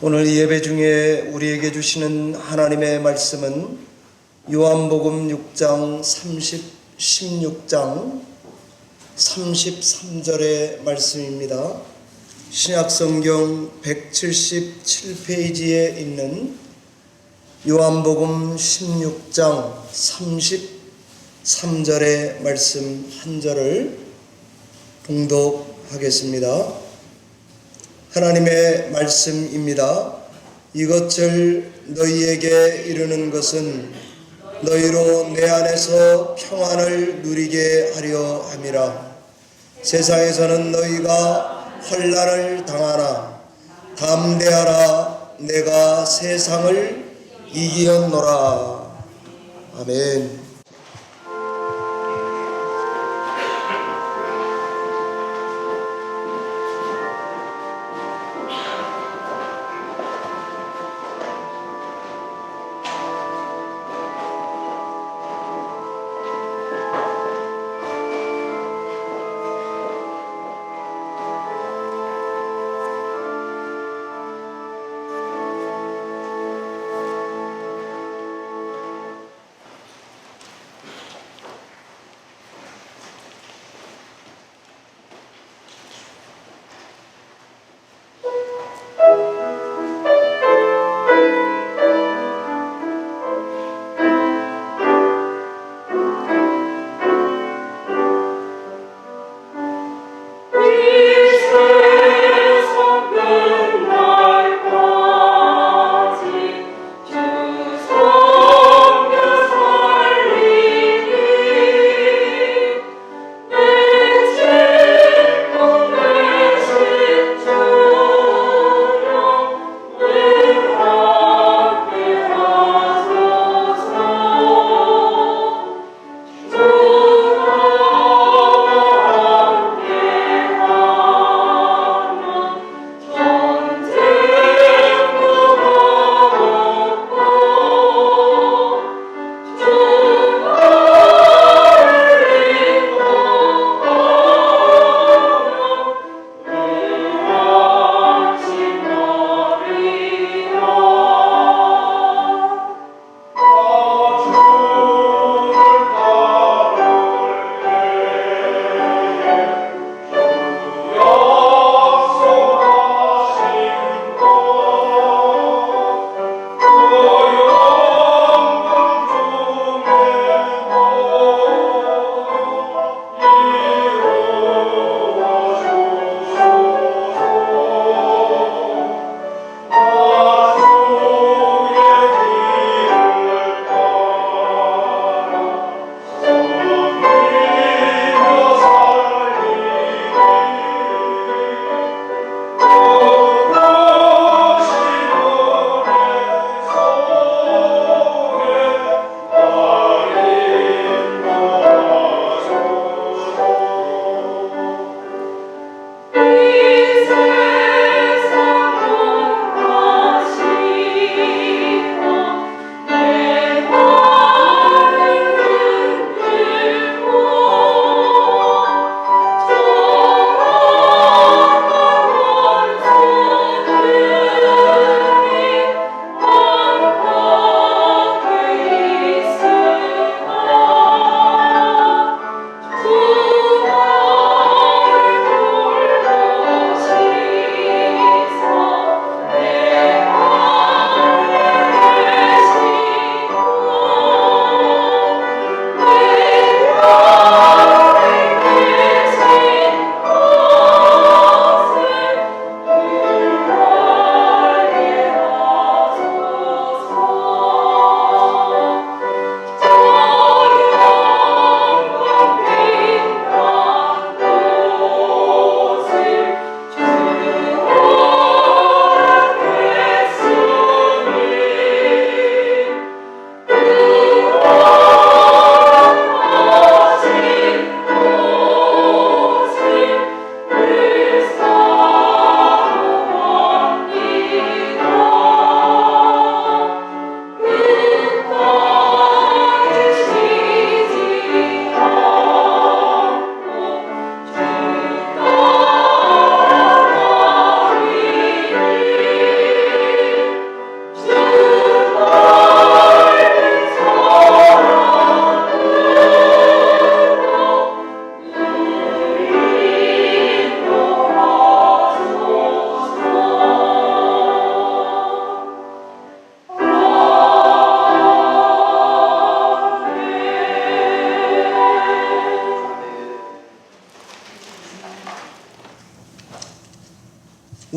오늘 예배 중에 우리에게 주시는 하나님의 말씀은 요한복음 6장 16장 33절의 말씀입니다. 신약성경 177페이지에 있는 요한복음 16장 33절의 말씀 한 절을 봉독하겠습니다. 하나님의 말씀입니다. 이것을 너희에게 이르는 것은 너희로 내 안에서 평안을 누리게 하려 함이라. 세상에서는 너희가 환난을 당하나 담대하라. 내가 세상을 이기었노라. 아멘.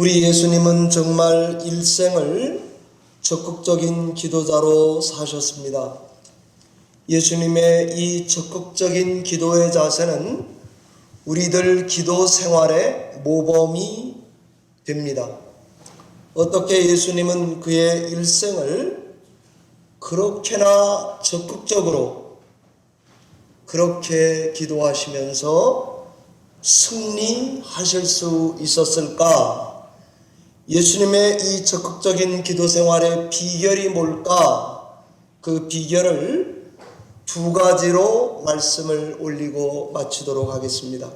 우리 예수님은 정말 일생을 적극적인 기도자로 사셨습니다. 예수님의 이 적극적인 기도의 자세는 우리들 기도 생활의 모범이 됩니다. 어떻게 예수님은 그의 일생을 그렇게나 적극적으로 그렇게 기도하시면서 승리하실 수 있었을까? 예수님의 이 적극적인 기도 생활의 비결이 뭘까? 그 비결을 두 가지로 말씀을 올리고 마치도록 하겠습니다.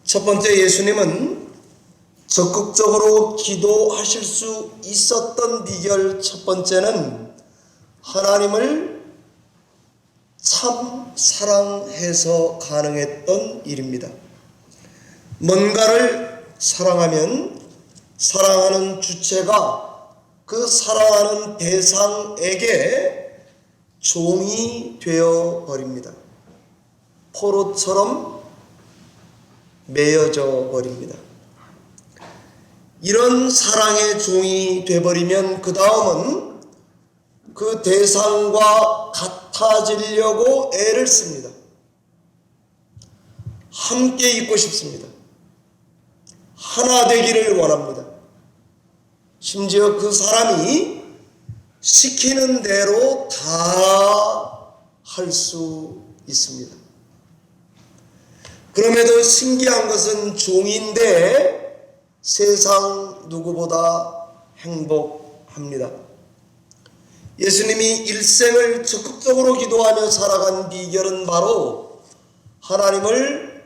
첫 번째, 예수님은 적극적으로 기도하실 수 있었던 비결 첫 번째는 하나님을 참 사랑해서 가능했던 일입니다. 뭔가를 사랑하면 사랑하는 주체가 그 사랑하는 대상에게 종이 되어 버립니다. 포로처럼 매여져 버립니다. 이런 사랑의 종이 되어버리면 그 다음은 그 대상과 같아지려고 애를 씁니다. 함께 있고 싶습니다. 하나 되기를 원합니다. 심지어 그 사람이 시키는 대로 다 할 수 있습니다. 그럼에도 신기한 것은 종인데 세상 누구보다 행복합니다. 예수님이 일생을 적극적으로 기도하며 살아간 비결은 바로 하나님을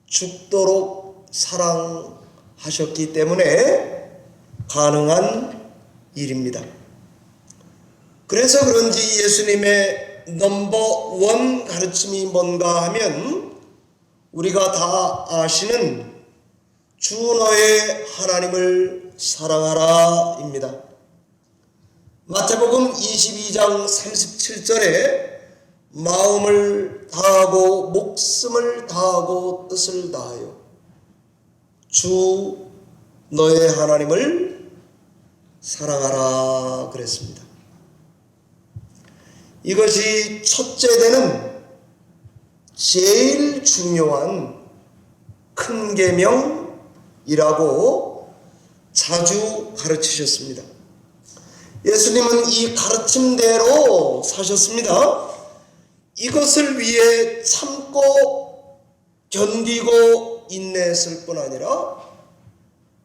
죽도록 사랑하셨기 때문에 가능한 일입니다. 그래서 그런지 예수님의 넘버원 가르침이 뭔가 하면 우리가 다 아시는 주 너의 하나님을 사랑하라 입니다. 마태복음 22장 37절에 마음을 다하고 목숨을 다하고 뜻을 다하여 주 너의 하나님을 사랑하라 그랬습니다. 이것이 첫째 되는 제일 중요한 큰 계명이라고 자주 가르치셨습니다. 예수님은 이 가르침대로 사셨습니다. 이것을 위해 참고 견디고 인내했을 뿐 아니라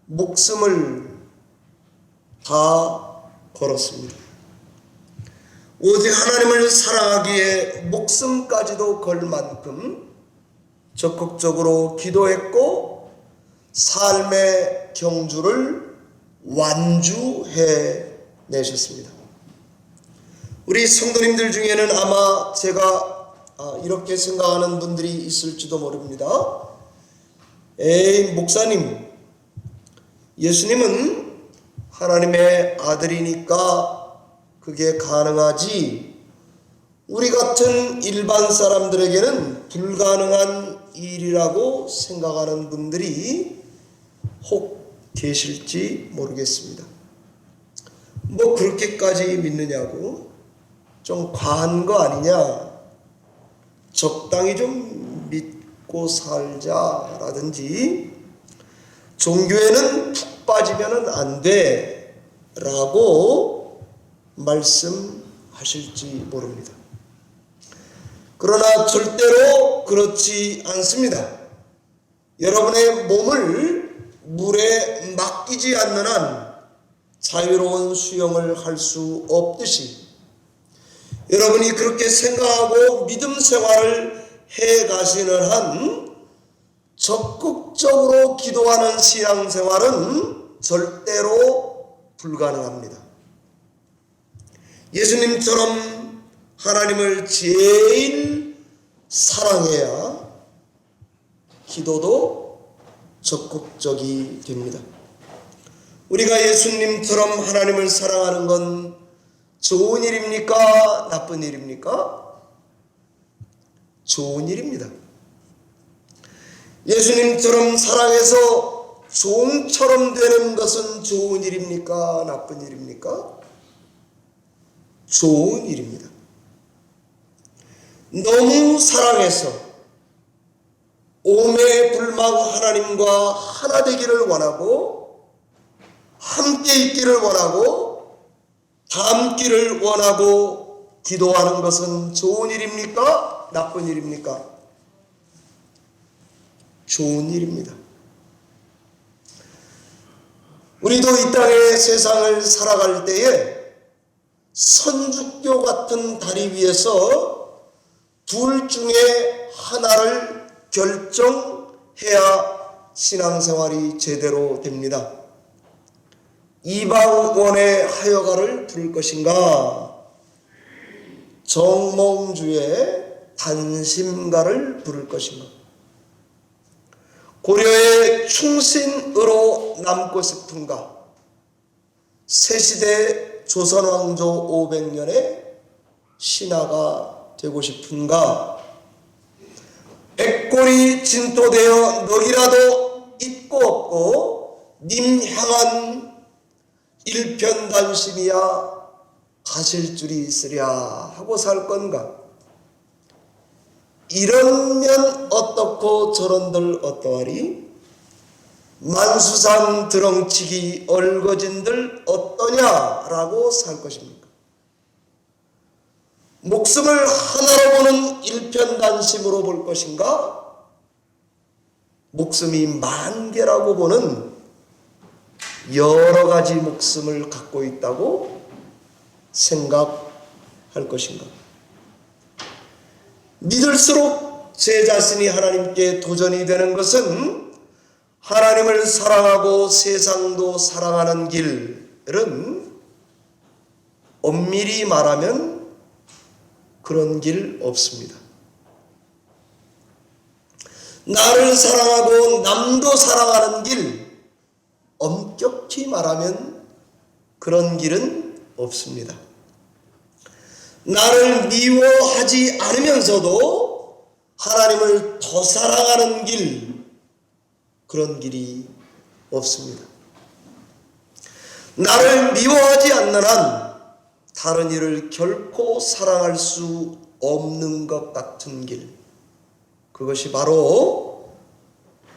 목숨을 다 걸었습니다. 오직 하나님을 사랑하기에 목숨까지도 걸 만큼 적극적으로 기도했고 삶의 경주를 완주해 내셨습니다. 우리 성도님들 중에는 아마 제가 이렇게 생각하는 분들이 있을지도 모릅니다. 에이, 목사님, 예수님은 하나님의 아들이니까 그게 가능하지, 우리 같은 일반 사람들에게는 불가능한 일이라고 생각하는 분들이 혹 계실지 모르겠습니다. 뭐 그렇게까지 믿느냐고, 좀 과한 거 아니냐, 적당히 좀 믿고 살자라든지 종교에는 푹 빠지면 안 돼 라고 말씀하실지 모릅니다. 그러나 절대로 그렇지 않습니다. 여러분의 몸을 물에 맡기지 않는 한 자유로운 수영을 할 수 없듯이 여러분이 그렇게 생각하고 믿음 생활을 해 가시는 한 적극적으로 기도하는 신앙생활은 절대로 불가능합니다. 예수님처럼 하나님을 제일 사랑해야 기도도 적극적이 됩니다. 우리가 예수님처럼 하나님을 사랑하는 건 좋은 일입니까? 나쁜 일입니까? 좋은 일입니다. 예수님처럼 사랑해서 종처럼 되는 것은 좋은 일입니까? 나쁜 일입니까? 좋은 일입니다. 너무 사랑해서 오매불망 하나님과 하나 되기를 원하고 함께 있기를 원하고 닮기를 원하고 기도하는 것은 좋은 일입니까? 나쁜 일입니까? 좋은 일입니다. 우리도 이 땅의 세상을 살아갈 때에 선주교 같은 다리 위에서 둘 중에 하나를 결정해야 신앙생활이 제대로 됩니다. 이방원의 하여가를 부를 것인가? 정몽주의 단심가를 부를 것인가? 고려의 충신으로 남고 싶은가? 새시대 조선왕조 500년의 신하가 되고 싶은가? 백골이 진토되어 너희라도 있고 없고 님 향한 일편단심이야 가실 줄이 있으랴 하고 살 건가? 이런면 어떻고 저런들 어떠하리? 만수산 드렁치기 얼거진들 어떠냐라고 살 것입니까? 목숨을 하나로 보는 일편단심으로 볼 것인가? 목숨이 만 개라고 보는 여러 가지 목숨을 갖고 있다고 생각할 것인가? 믿을수록 제 자신이 하나님께 도전이 되는 것은 하나님을 사랑하고 세상도 사랑하는 길은 엄밀히 말하면 그런 길 없습니다. 나를 사랑하고 남도 사랑하는 길, 엄격히 말하면 그런 길은 없습니다. 나를 미워하지 않으면서도 하나님을 더 사랑하는 길, 그런 길이 없습니다. 나를 미워하지 않는 한 다른 이를 결코 사랑할 수 없는 것 같은 길, 그것이 바로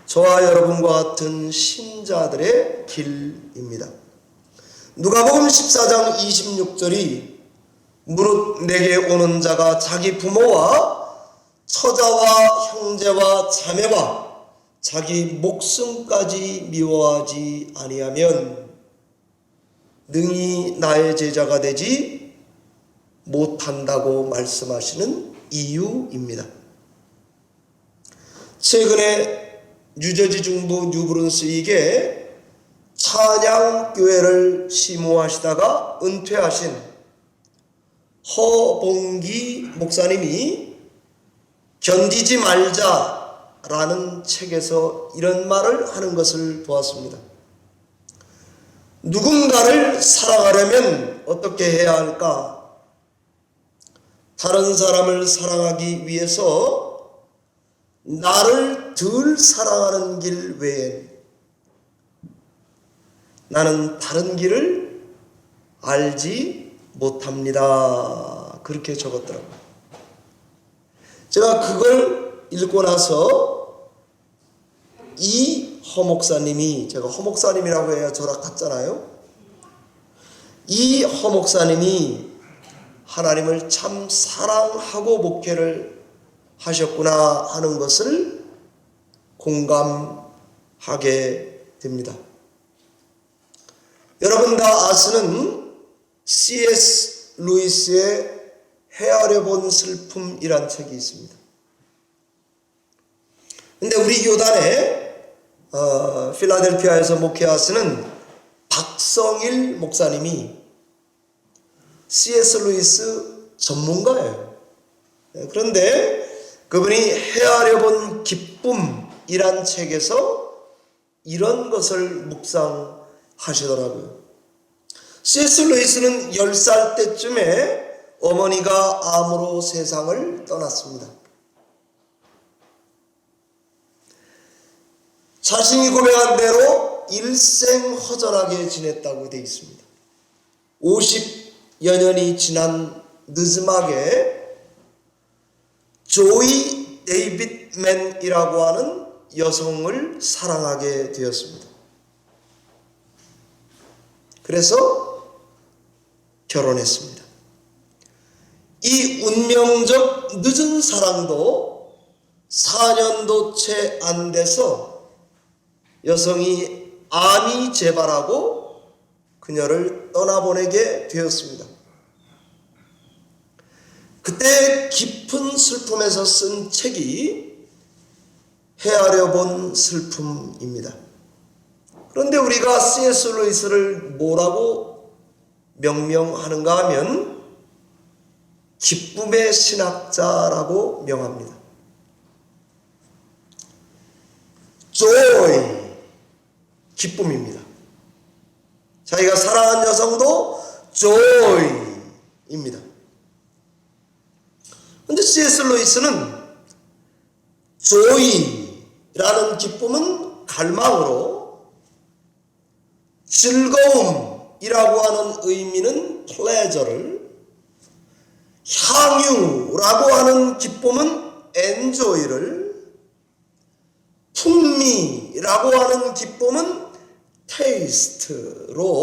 저와 여러분과 같은 신자들의 길입니다. 누가복음 14장 26절이 무릇 내게 오는 자가 자기 부모와 처자와 형제와 자매와 자기 목숨까지 미워하지 아니하면 능히 나의 제자가 되지 못한다고 말씀하시는 이유입니다. 최근에 뉴저지 중부 뉴브룬스윅에 찬양교회를 심호하시다가 은퇴하신 허봉기 목사님이 견디지 말자라는 책에서 이런 말을 하는 것을 보았습니다. 누군가를 사랑하려면 어떻게 해야 할까? 다른 사람을 사랑하기 위해서 나를 덜 사랑하는 길 외엔 나는 다른 길을 알지 못합니다. 그렇게 적었더라고요. 제가 그걸 읽고 나서 이 허목사님이, 제가 허목사님이라고 해야 저랑 같잖아요. 이 허목사님이 하나님을 참 사랑하고 목회를 하셨구나 하는 것을 공감하게 됩니다. 여러분 다 아시는 C.S. 루이스의 헤아려 본 슬픔이란 책이 있습니다. 근데 우리 교단에 필라델피아에서 목회하시는 박성일 목사님이 C.S. 루이스 전문가예요. 그런데 그분이 헤아려 본 기쁨이란 책에서 이런 것을 묵상하시더라고요. C.S. 루이스는 10살 때쯤에 어머니가 암으로 세상을 떠났습니다. 자신이 고백한 대로 일생허전하게 지냈다고 되어 있습니다. 50여 년이 지난 늦음하게 조이 데이빗맨이라고 하는 여성을 사랑하게 되었습니다. 그래서 결혼했습니다. 이 운명적 늦은 사랑도 4년도 채 안 돼서 여성이 암이 재발하고 그녀를 떠나보내게 되었습니다. 그때 깊은 슬픔에서 쓴 책이 헤아려 본 슬픔입니다. 그런데 우리가 C.S. 루이스를 뭐라고 명명하는가 하면 기쁨의 신학자라고 명합니다. joy, 기쁨입니다. 자기가 사랑한 여성도 joy입니다. 그런데 C.S. 루이스는 joy라는 기쁨은 갈망으로, 즐거움이라고 하는 의미는 pleasure를, 향유라고 하는 기쁨은 enjoy를, 풍미라고 하는 기쁨은 taste로,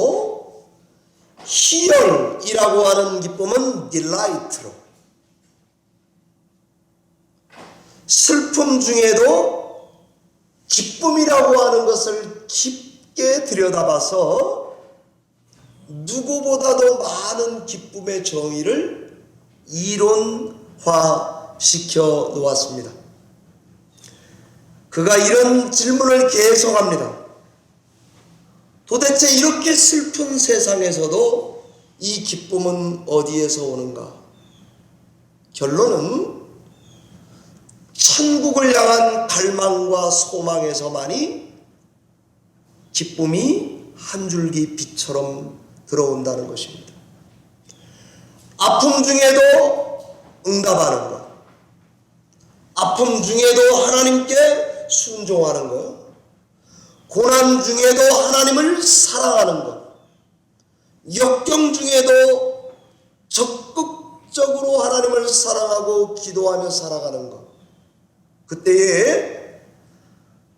희열이라고 하는 기쁨은 delight로, 슬픔 중에도 기쁨이라고 하는 것을 깊게 들여다봐서 누구보다도 많은 기쁨의 정의를 이론화시켜 놓았습니다. 그가 이런 질문을 계속합니다. 도대체 이렇게 슬픈 세상에서도 이 기쁨은 어디에서 오는가? 결론은 천국을 향한 갈망과 소망에서만이 기쁨이 한 줄기 빛처럼 들어온다는 것입니다. 아픔 중에도 응답하는 것, 아픔 중에도 하나님께 순종하는 것, 고난 중에도 하나님을 사랑하는 것, 역경 중에도 적극적으로 하나님을 사랑하고 기도하며 살아가는 것, 그때에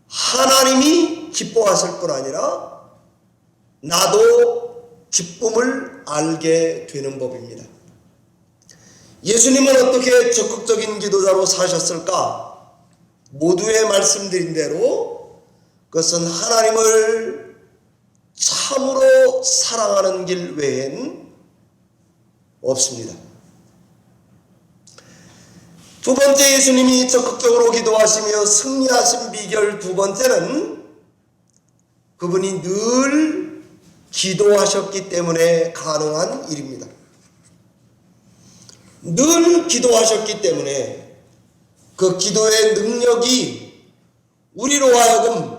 하나님이 기뻐하실 뿐 아니라 나도 기쁨을 알게 되는 법입니다. 예수님은 어떻게 적극적인 기도자로 사셨을까? 모두의 말씀드린 대로 그것은 하나님을 참으로 사랑하는 길 외엔 없습니다. 두 번째, 예수님이 적극적으로 기도하시며 승리하신 비결 두 번째는 그분이 늘 기도하셨기 때문에 가능한 일입니다. 늘 기도하셨기 때문에 그 기도의 능력이 우리로 하여금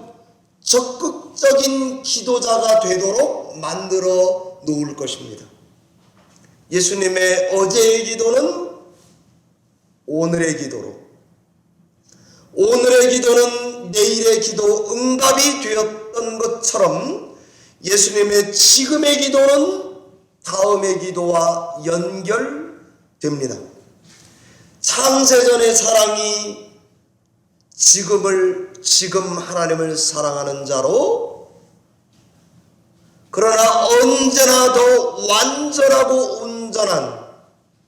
적극적인 기도자가 되도록 만들어 놓을 것입니다. 예수님의 어제의 기도는 오늘의 기도로, 오늘의 기도는 내일의 기도 응답이 되었던 것처럼 예수님의 지금의 기도는 다음의 기도와 연결됩니다. 창세전의 사랑이 지금 하나님을 사랑하는 자로, 그러나 언제나 더 완전하고 온전한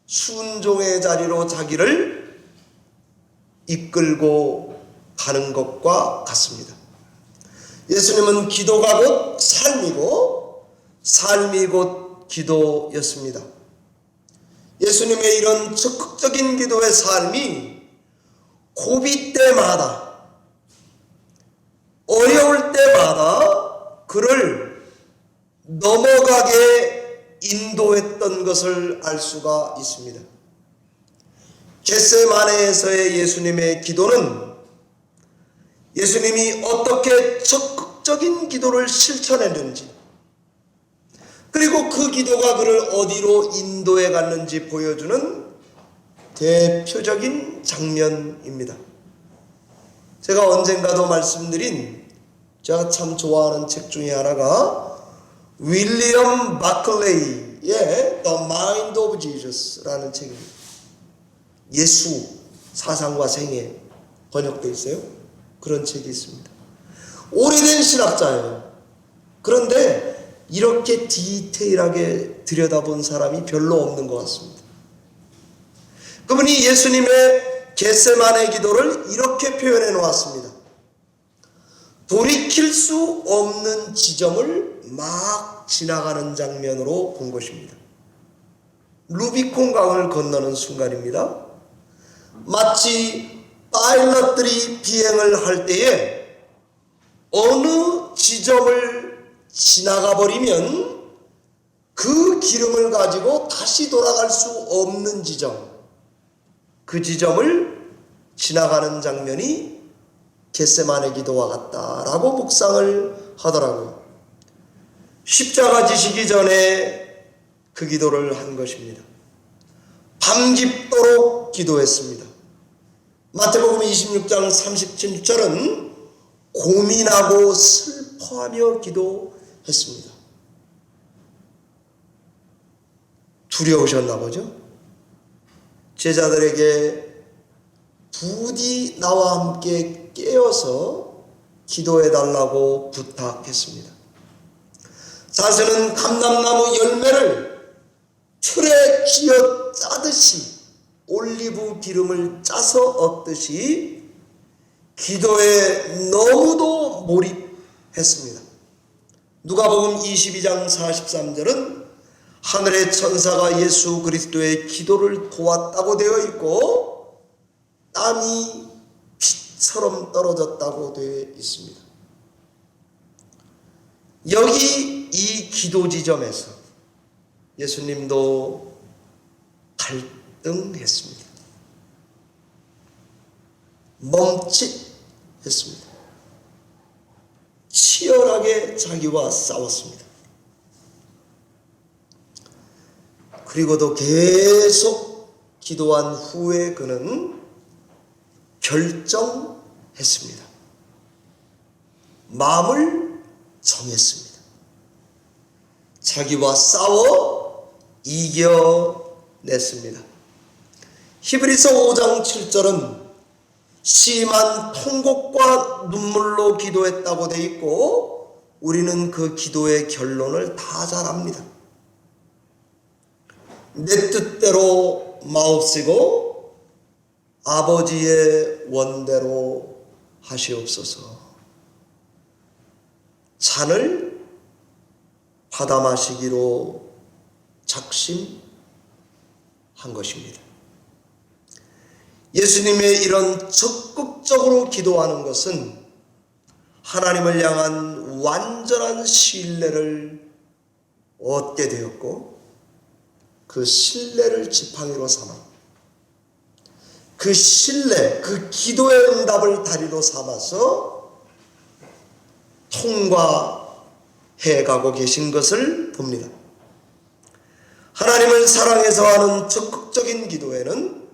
순종의 자리로 자기를 이끌고 가는 것과 같습니다. 예수님은 기도가 곧 삶이고 삶이 곧 기도였습니다. 예수님의 이런 적극적인 기도의 삶이 고비 때마다, 어려울 때마다 그를 넘어가게 인도했던 것을 알 수가 있습니다. 겟세마네에서의 예수님의 기도는 예수님이 어떻게 적극적인 기도를 실천했는지, 그리고 그 기도가 그를 어디로 인도해 갔는지 보여주는 대표적인 장면입니다. 제가 언젠가도 말씀드린 제가 참 좋아하는 책 중에 하나가 윌리엄 바클레이의 The Mind of Jesus라는 책입니다. 예수 사상과 생애 번역되어 있어요. 그런 책이 있습니다. 오래된 신학자예요. 그런데 이렇게 디테일하게 들여다본 사람이 별로 없는 것 같습니다. 그분이 예수님의 겟세마네 기도를 이렇게 표현해 놓았습니다. 돌이킬 수 없는 지점을 막 지나가는 장면으로 본 것입니다. 루비콘 강을 건너는 순간입니다. 마치 파일럿들이 비행을 할 때에 어느 지점을 지나가 버리면 그 기름을 가지고 다시 돌아갈 수 없는 지점, 그 지점을 지나가는 장면이 겟세마네 기도와 같다라고 묵상을 하더라고요. 십자가 지시기 전에 그 기도를 한 것입니다. 밤 깊도록 기도했습니다. 마태복음 26장 37절은 고민하고 슬퍼하며 기도했습니다. 두려우셨나 보죠? 제자들에게 부디 나와 함께 깨어서 기도해달라고 부탁했습니다. 자세는 감람나무 열매를 틀에 쥐어 짜듯이 올리브 기름을 짜서 얻듯이 기도에 너무도 몰입했습니다. 누가복음 22장 43절은 하늘의 천사가 예수 그리스도의 기도를 도왔다고 되어 있고 땀이 빛처럼 떨어졌다고 되어 있습니다. 여기 이 기도 지점에서 예수님도 갈등했습니다. 멈칫했습니다. 치열하게 자기와 싸웠습니다. 그리고도 계속 기도한 후에 그는 결정했습니다. 마음을 정했습니다. 자기와 싸워 이겨냈습니다. 히브리서 5장 7절은 심한 통곡과 눈물로 기도했다고 되어 있고 우리는 그 기도의 결론을 다 잘 압니다. 내 뜻대로 마옵시고 아버지의 원대로 하시옵소서. 잔을 받아 마시기로 작심한 것입니다. 예수님의 이런 적극적으로 기도하는 것은 하나님을 향한 완전한 신뢰를 얻게 되었고 그 신뢰를 지팡이로 삼아 그 신뢰, 그 기도의 응답을 다리로 삼아서 통과해 가고 계신 것을 봅니다. 하나님을 사랑해서 하는 적극적인 기도에는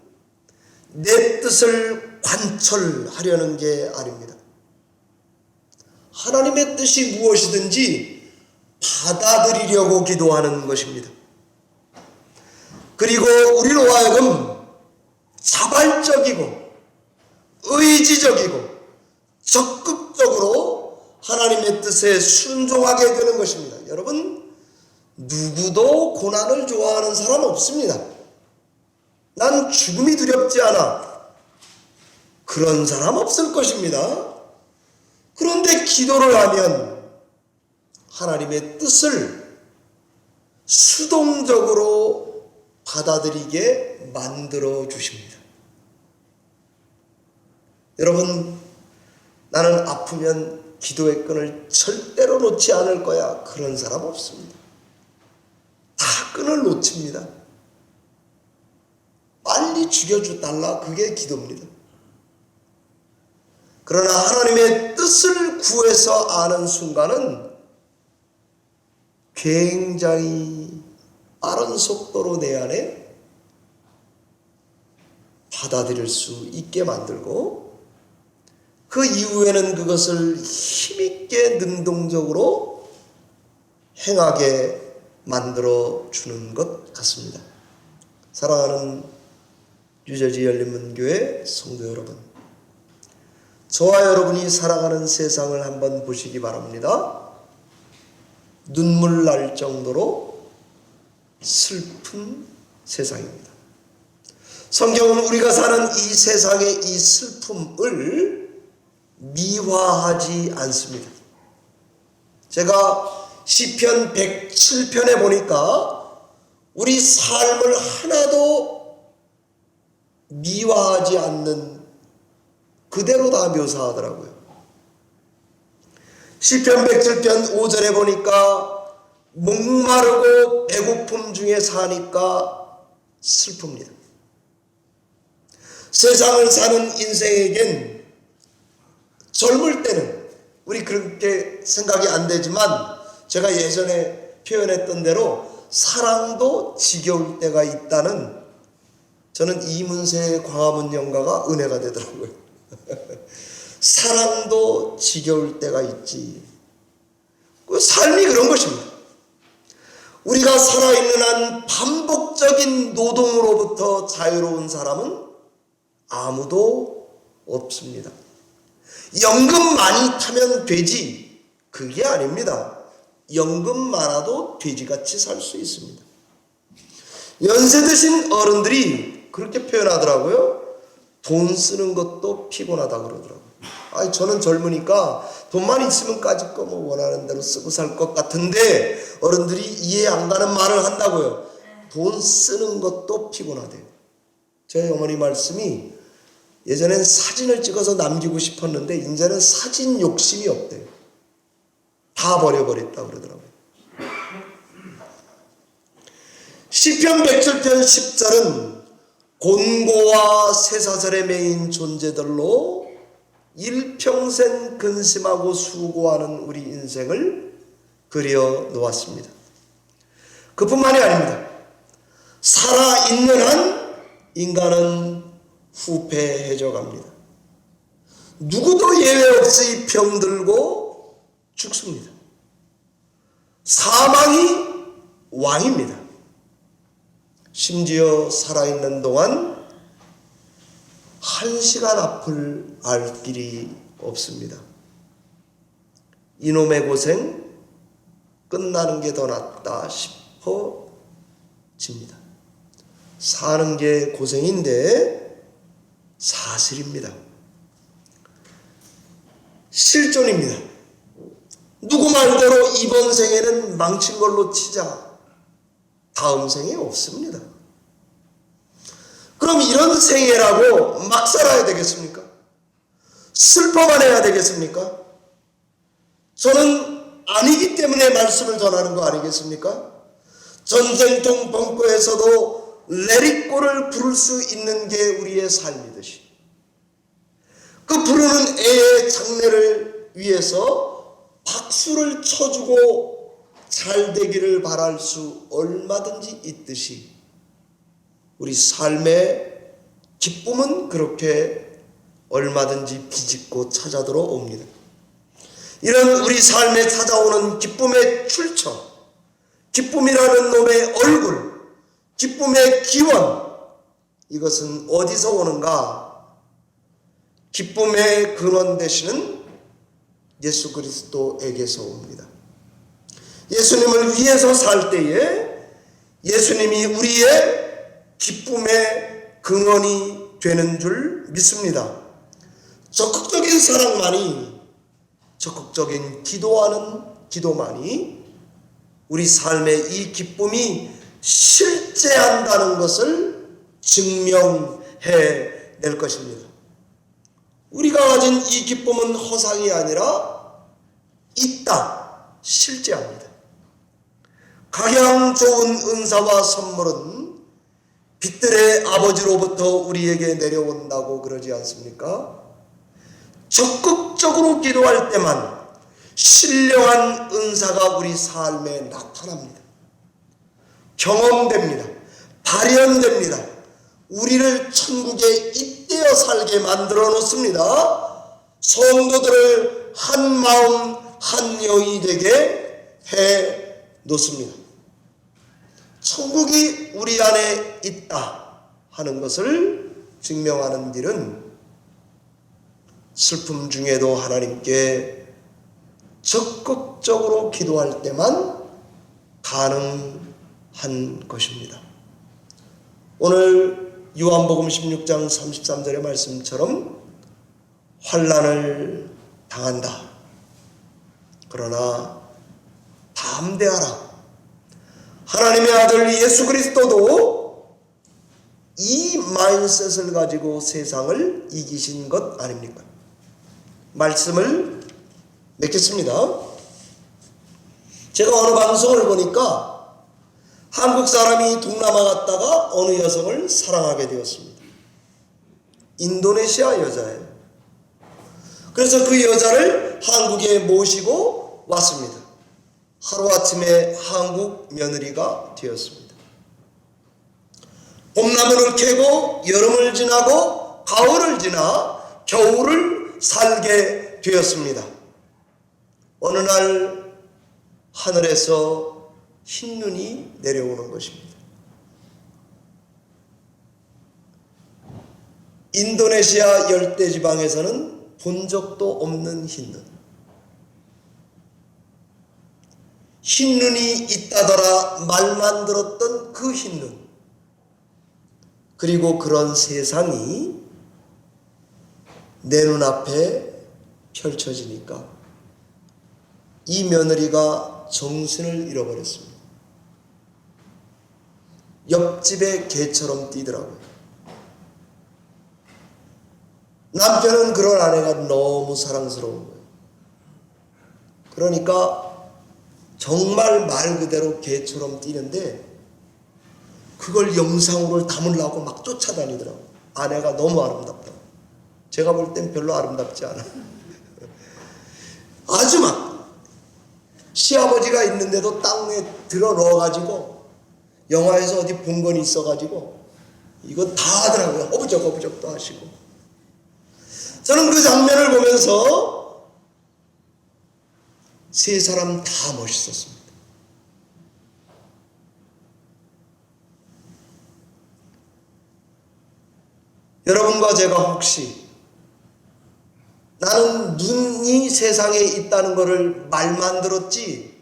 내 뜻을 관철하려는 게 아닙니다. 하나님의 뜻이 무엇이든지 받아들이려고 기도하는 것입니다. 그리고 우리로 하여금 자발적이고 의지적이고 적극적으로 하나님의 뜻에 순종하게 되는 것입니다. 여러분, 누구도 고난을 좋아하는 사람 없습니다. 난 죽음이 두렵지 않아. 그런 사람 없을 것입니다. 그런데 기도를 하면 하나님의 뜻을 수동적으로 받아들이게 만들어 주십니다. 여러분, 나는 아프면 기도의 끈을 절대로 놓지 않을 거야. 그런 사람 없습니다. 다 끈을 놓칩니다. 빨리 죽여달라. 그게 기도입니다. 그러나 하나님의 뜻을 구해서 아는 순간은 굉장히 빠른 속도로 내 안에 받아들일 수 있게 만들고 그 이후에는 그것을 힘있게 능동적으로 행하게 만들어 주는 것 같습니다. 사랑하는 뉴저지 열린문교회 성도 여러분, 저와 여러분이 살아가는 세상을 한번 보시기 바랍니다. 눈물 날 정도로 슬픈 세상입니다. 성경은 우리가 사는 이 세상의 이 슬픔을 미화하지 않습니다. 제가 시편 107편에 보니까 우리 삶을 하나도 미화하지 않는 그대로 다 묘사하더라고요. 시편 107편 5절에 보니까 목마르고 배고픔 중에 사니까 슬픕니다. 세상을 사는 인생에겐 젊을 때는 우리 그렇게 생각이 안 되지만 제가 예전에 표현했던 대로 사랑도 지겨울 때가 있다는, 저는 이문세 광화문 연가가 은혜가 되더라고요. 사랑도 지겨울 때가 있지. 그 삶이 그런 것입니다. 우리가 살아있는 한 반복적인 노동으로부터 자유로운 사람은 아무도 없습니다. 연금 많이 타면 돼지, 그게 아닙니다. 연금 많아도 돼지같이 살 수 있습니다. 연세 드신 어른들이 그렇게 표현하더라고요. 돈 쓰는 것도 피곤하다 그러더라고요. 아니, 저는 젊으니까 돈만 있으면 까짓 거 뭐 원하는 대로 쓰고 살 것 같은데 어른들이 이해 안 가는 말을 한다고요. 돈 쓰는 것도 피곤하대요. 저희 어머니 말씀이 예전엔 사진을 찍어서 남기고 싶었는데 이제는 사진 욕심이 없대요. 다 버려버렸다 그러더라고요. 시편 107편 10절은 곤고와 쇠사슬에 매인 존재들로 일평생 근심하고 수고하는 우리 인생을 그려 놓았습니다. 그뿐만이 아닙니다. 살아있는 한 인간은 후패해져 갑니다. 누구도 예외 없이 병들고 죽습니다. 사망이 왕입니다. 심지어 살아있는 동안 1시간 앞을 알 길이 없습니다. 이놈의 고생 끝나는 게 더 낫다 싶어집니다. 사는 게 고생인데 사실입니다. 실존입니다. 누구 말대로 이번 생에는 망친 걸로 치자, 다음 생에 없습니다. 그럼 이런 생애라고 막 살아야 되겠습니까? 슬퍼만 해야 되겠습니까? 저는 아니기 때문에 말씀을 전하는 거 아니겠습니까? 전쟁통 벙커에서도 레리꼬를 부를 수 있는 게 우리의 삶이듯이, 그 부르는 애의 장래를 위해서 박수를 쳐주고 잘 되기를 바랄 수 얼마든지 있듯이 우리 삶의 기쁨은 그렇게 얼마든지 비집고 찾아 들어옵니다. 이런 우리 삶에 찾아오는 기쁨의 출처, 기쁨이라는 놈의 얼굴, 기쁨의 기원, 이것은 어디서 오는가? 기쁨의 근원 되시는 예수 그리스도에게서 옵니다. 예수님을 위해서 살 때에 예수님이 우리의 기쁨의 근원이 되는 줄 믿습니다. 적극적인 사랑만이, 적극적인 기도만이 우리 삶의 이 기쁨이 실제한다는 것을 증명해 낼 것입니다. 우리가 가진 이 기쁨은 허상이 아니라 있다, 실제합니다. 각양 좋은 은사와 선물은 빛들의 아버지로부터 우리에게 내려온다고 그러지 않습니까? 적극적으로 기도할 때만 신령한 은사가 우리 삶에 나타납니다. 경험됩니다. 발현됩니다. 우리를 천국에 잇대어 살게 만들어 놓습니다. 성도들을 한 마음 한 영이 되게 해 놓습니다. 천국이 우리 안에 있다 하는 것을 증명하는 일은 슬픔 중에도 하나님께 적극적으로 기도할 때만 가능한 것입니다. 오늘 요한복음 16장 33절의 말씀처럼 환난을 당한다. 그러나 담대하라. 하나님의 아들 예수 그리스도도 이 마인셋을 가지고 세상을 이기신 것 아닙니까? 말씀을 맺겠습니다. 제가 어느 방송을 보니까 한국 사람이 동남아 갔다가 어느 여성을 사랑하게 되었습니다. 인도네시아 여자예요. 그래서 그 여자를 한국에 모시고 왔습니다. 하루아침에 한국 며느리가 되었습니다. 봄나무를 캐고 여름을 지나고 가을을 지나 겨울을 살게 되었습니다. 어느 날 하늘에서 흰눈이 내려오는 것입니다. 인도네시아 열대지방에서는 본 적도 없는 흰눈. 흰눈이 있다더라 말만 들었던 그 흰눈. 그리고 그런 세상이 내 눈앞에 펼쳐지니까 이 며느리가 정신을 잃어버렸습니다. 옆집의 개처럼 뛰더라고요. 남편은 그런 아내가 너무 사랑스러운 거예요. 그러니까 정말 말 그대로 개처럼 뛰는데 그걸 영상으로 담으려고 막 쫓아다니더라고요. 아내가 너무 아름답다고. 제가 볼 땐 별로 아름답지 않아요. 아주 막 시아버지가 있는데도 땅에 들어 넣어가지고 영화에서 어디 본 건 있어가지고 이거 다 하더라고요. 어부적어부적도 하시고. 저는 그 장면을 보면서 세 사람 다 멋있었습니다. 여러분과 제가 혹시 나는 눈이 세상에 있다는 것을 말만 들었지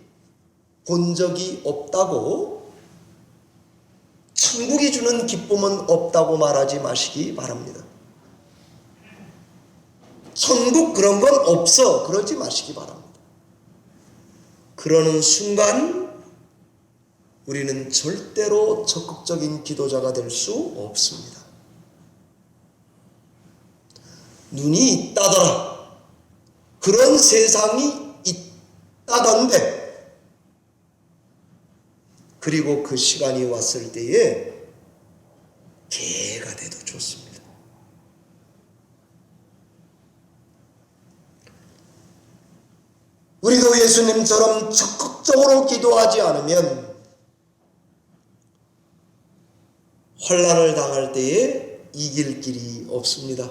본 적이 없다고 천국이 주는 기쁨은 없다고 말하지 마시기 바랍니다. 천국 그런 건 없어 그러지 마시기 바랍니다. 그러는 순간 우리는 절대로 적극적인 기도자가 될 수 없습니다. 눈이 있다더라. 그런 세상이 있다던데. 그리고 그 시간이 왔을 때에 개가 돼도 좋습니다. 우리도 예수님처럼 적극적으로 기도하지 않으면 환난을 당할 때에 이길 길이 없습니다.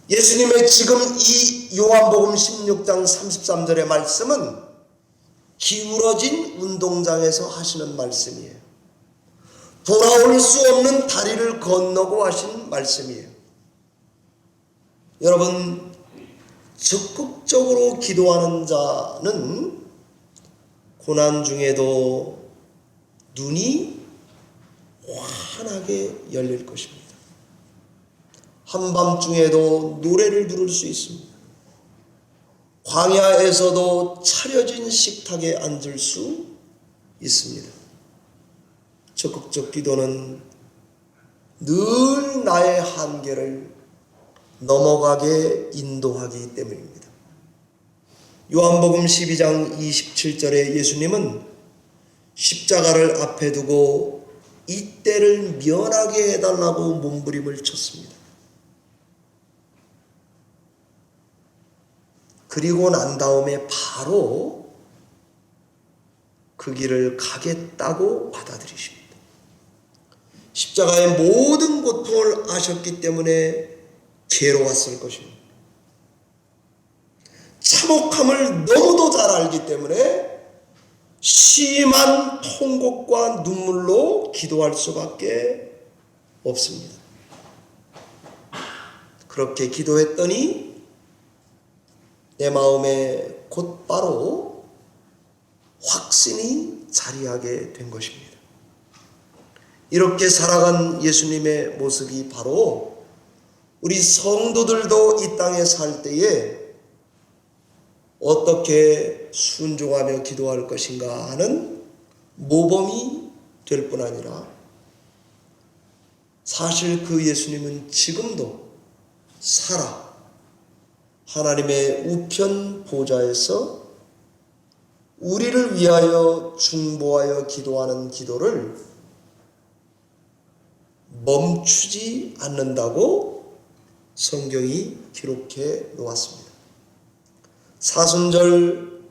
예수님의 지금 이 요한복음 16장 33절의 말씀은 기울어진 운동장에서 하시는 말씀이에요. 돌아올 수 없는 다리를 건너고 하신 말씀이에요. 여러분, 적극적으로 기도하는 자는 고난 중에도 눈이 환하게 열릴 것입니다. 한밤중에도 노래를 부를 수 있습니다. 광야에서도 차려진 식탁에 앉을 수 있습니다. 적극적 기도는 늘 나의 한계를 넘어가게 인도하기 때문입니다. 요한복음 12장 27절에 예수님은 십자가를 앞에 두고 이 때를 면하게 해달라고 몸부림을 쳤습니다. 그리고 난 다음에 바로 그 길을 가겠다고 받아들이십니다. 십자가의 모든 고통을 아셨기 때문에 괴로웠을 것입니다. 참혹함을 너무도 잘 알기 때문에 심한 통곡과 눈물로 기도할 수밖에 없습니다. 그렇게 기도했더니 내 마음에 곧바로 확신이 자리하게 된 것입니다. 이렇게 살아간 예수님의 모습이 바로 우리 성도들도 이 땅에 살 때에 어떻게 순종하며 기도할 것인가 하는 모범이 될 뿐 아니라 사실 그 예수님은 지금도 살아 하나님의 우편 보좌에서 우리를 위하여 중보하여 기도하는 기도를 멈추지 않는다고 성경이 기록해 놓았습니다. 사순절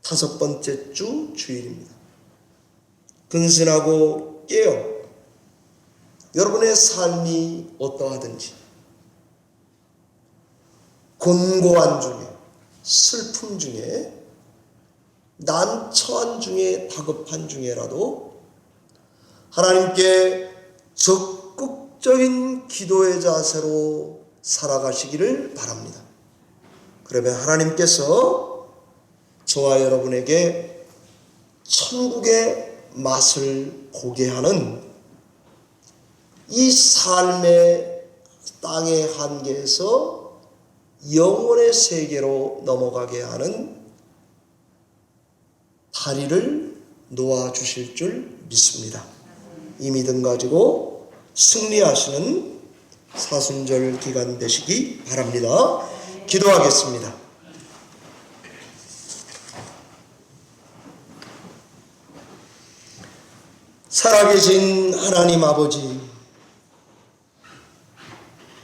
5번째 주 주일입니다. 근신하고 깨어 여러분의 삶이 어떠하든지 곤고한 중에 슬픔 중에 난처한 중에 다급한 중에라도 하나님께 적극적인 기도의 자세로 살아가시기를 바랍니다. 그러면 하나님께서 저와 여러분에게 천국의 맛을 보게 하는 이 삶의 땅의 한계에서 영혼의 세계로 넘어가게 하는 다리를 놓아주실 줄 믿습니다. 이 믿음 가지고 승리하시는 사순절 기간 되시기 바랍니다. 기도하겠습니다. 살아계신 하나님 아버지,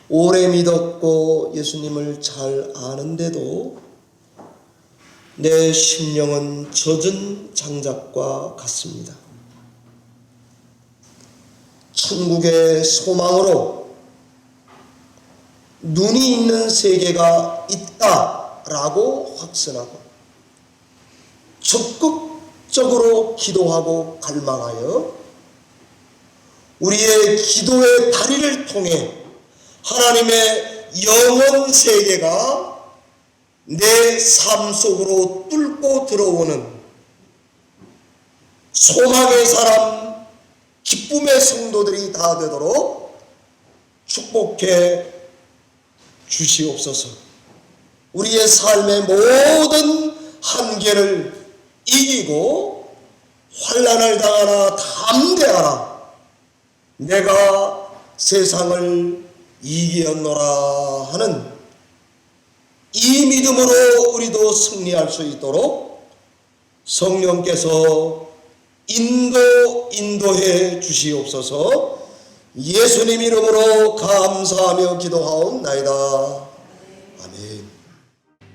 오래 믿었고 예수님을 잘 아는데도 내 심령은 젖은 장작과 같습니다. 천국의 소망으로 눈이 있는 세계가 있다라고 확신하고 적극적으로 기도하고 갈망하여 우리의 기도의 다리를 통해 하나님의 영원 세계가 내 삶 속으로 뚫고 들어오는 소망의 사람, 기쁨의 성도들이 다 되도록 축복해 주시옵소서. 우리의 삶의 모든 한계를 이기고 환난을 당하나 담대하라. 내가 세상을 이기었노라 하는 이 믿음으로 우리도 승리할 수 있도록 성령께서 인도해 주시옵소서. 예수님 이름으로 감사하며 기도하옵나이다.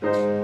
아멘.